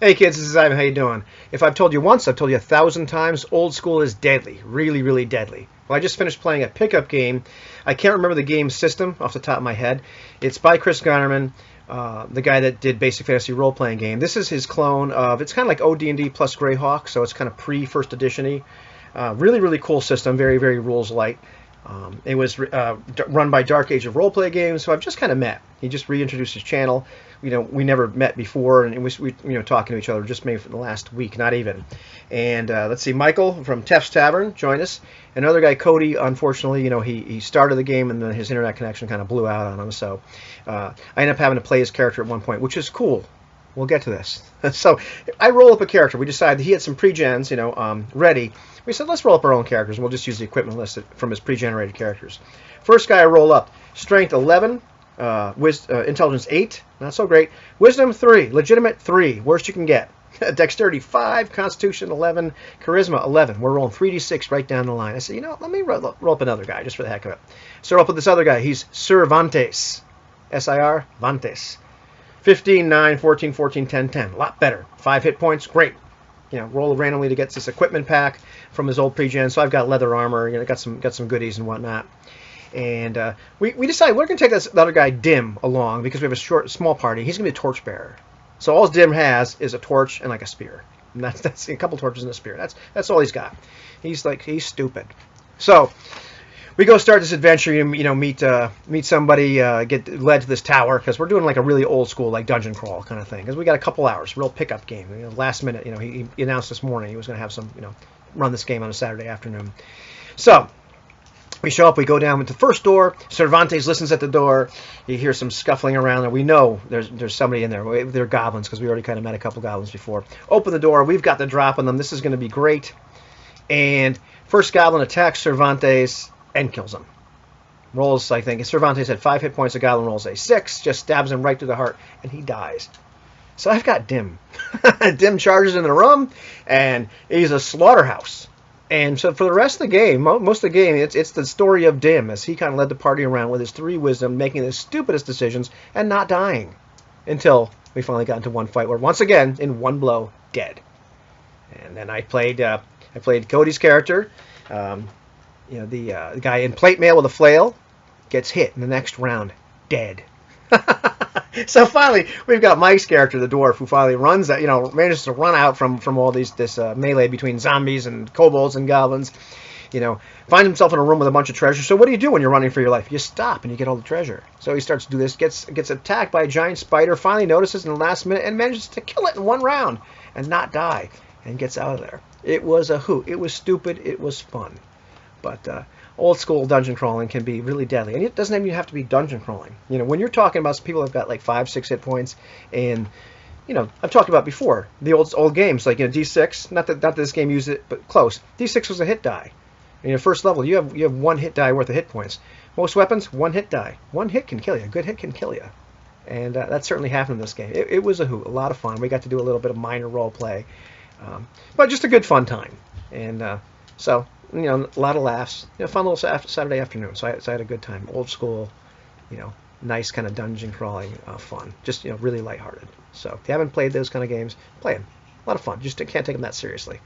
Hey kids, this is Ivan. How you doing? If I've told you once, I've told you 1,000 times. Old school is deadly, really, really deadly. Well, I just finished playing a pickup game. I can't remember the game system off the top of my head. It's by Chris Garnerman, the guy that did Basic Fantasy role-playing game. This is his clone of. It's kind of like OD&D plus Greyhawk, so it's kind of pre-first edition-y. Really, really cool system. Very, very rules light. It was run by Dark Age of Roleplay Games, so I've just kind of met. He just reintroduced his channel. We never met before, and we talking to each other just maybe for the last week, not even. And let's see, Michael from Teff's Tavern joined us. Another guy, Cody, unfortunately, he started the game and then his internet connection kind of blew out on him. So I ended up having to play his character at one point, which is cool. We'll get to this. So I roll up a character. We decided he had some pre-gens, ready. We said, let's roll up our own characters, and we'll just use the equipment list from his pre-generated characters. First guy I roll up, Strength 11, Intelligence 8, not so great. Wisdom 3, Legitimate 3, worst you can get. Dexterity 5, Constitution 11, Charisma 11. We're rolling 3d6 right down the line. I said, let me roll up another guy just for the heck of it. Start up with this other guy. He's Cervantes, S-I-R, Vantes. 15, 9, 14, 14, 10, 10. A lot better. 5 hit points. Great. Roll randomly to get this equipment pack from his old pre-gen. So I've got leather armor. Got some goodies and whatnot. And we decided we're going to take this other guy, Dim, along because we have a small party. He's going to be a torchbearer. So all Dim has is a torch and like a spear. And that's a couple torches and a spear. That's all he's got. He's stupid. So we go start this adventure, meet somebody, get led to this tower, because we're doing like a really old school, like dungeon crawl kind of thing, because we got a couple hours, real pickup game. Last minute, he announced this morning he was going to have some, run this game on a Saturday afternoon. So we show up, we go down to the first door. Cervantes listens at the door. You hear some scuffling around, and we know there's somebody in there. They're goblins, because we already kind of met a couple goblins before. Open the door. We've got the drop on them. This is going to be great. And first goblin attacks Cervantes and kills him. Rolls, I think, Cervantes had 5 hit points. The goblin rolls a 6, just stabs him right through the heart, and he dies. So I've got Dim. Dim charges in the room, and he's a slaughterhouse. And so for the rest of the game, most of the game, it's the story of Dim as he kind of led the party around with his 3 wisdom, making the stupidest decisions and not dying until we finally got into one fight where, once again, in one blow, dead. And then I played Cody's character. The guy in plate mail with a flail gets hit in the next round, dead. So finally, we've got Mike's character, the dwarf, who finally manages to run out from all this melee between zombies and kobolds and goblins. Finds himself in a room with a bunch of treasure. So what do you do when you're running for your life? You stop and you get all the treasure. So he starts to do this, gets attacked by a giant spider, finally notices in the last minute and manages to kill it in one round and not die, and gets out of there. It was a hoot. It was stupid. It was fun. But old school dungeon crawling can be really deadly. And it doesn't even have to be dungeon crawling. When you're talking about people who've got like 5, 6 hit points, and I've talked about before the old games like D6. Not that this game used it, but close. D6 was a hit die. In your first level, you have 1 hit die worth of hit points. Most weapons, 1 hit die. 1 hit can kill you. A good hit can kill you. And that certainly happened in this game. It was a hoot, a lot of fun. We got to do a little bit of minor role play, but just a good fun time. And so. A lot of laughs. Fun little Saturday afternoon. So I had a good time. Old school, nice kind of dungeon crawling fun. Just really lighthearted. So if you haven't played those kind of games, play them. A lot of fun. Just can't take them that seriously.